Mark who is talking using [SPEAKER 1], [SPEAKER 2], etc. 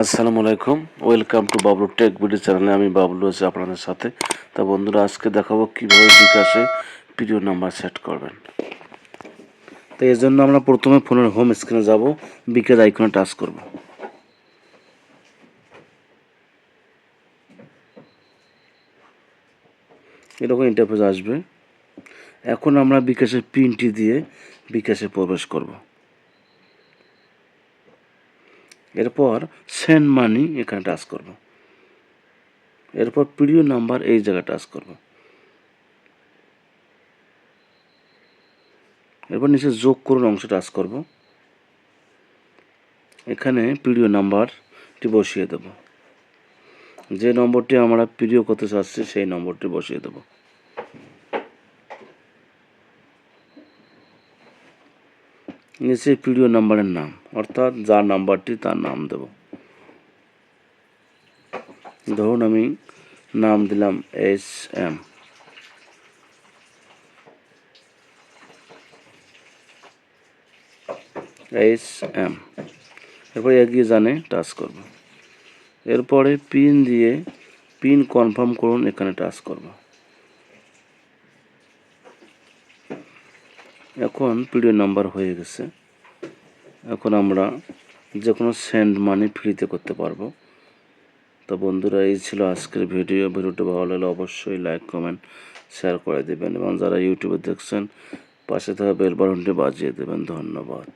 [SPEAKER 1] আসসালামু আলাইকুম, welcome to Bablu take video চ্যানেলে। আমি বাবলু আছি আপনাদের সাথে। তা বন্ধুরা, আজকে দেখাবো কীভাবে বিকাশে প্রিয় নাম্বার সেট করবেন। তো এর জন্য আমরা প্রথমে ফোনের হোম স্ক্রিনে যাব, বিকাশ আইকনে টাচ করব। এরকম ইন্টারফেস আসবে। এখন আমরা বিকাশের পিনটি দিয়ে বিকাশে প্রবেশ করব। এরপর সেন্ড মানি এখানে টাচ করব। এরপর প্রিয় নাম্বার এই জায়গায় টাচ করব। এরপর নিচে যোগ করুন অংশ টাচ করব। এখানে প্রিয় নাম্বারটি বসিয়ে দেব। যে নম্বরটি আমরা প্রিয় করতে চাচ্ছি সেই নম্বরটি বসিয়ে দেব। নিচে প্রিয় নাম্বারের নাম, অর্থাৎ যার নাম্বারটি তার নাম দেব। ধরুন আমি নাম দিলাম SM। এরপরে এগিয়ে জানে টাচ করব। এরপরে পিন দিয়ে পিন কনফার্ম করুন এখানে টাচ করব। এখন প্রিয় নাম্বার হয়ে গেছে। এখন আমরা যে কোনো সেন্ড মানি ফ্রিতে করতে পারবো। তো বন্ধুরা, এই ছিল আজকের ভিডিওটি ভালো লাগলে অবশ্যই লাইক কমেন্ট শেয়ার করে দেবেন এবং যারা ইউটিউবে দেখছেন পাশে থাকা বেল বাটনটি বাজিয়ে দেবেন। ধন্যবাদ।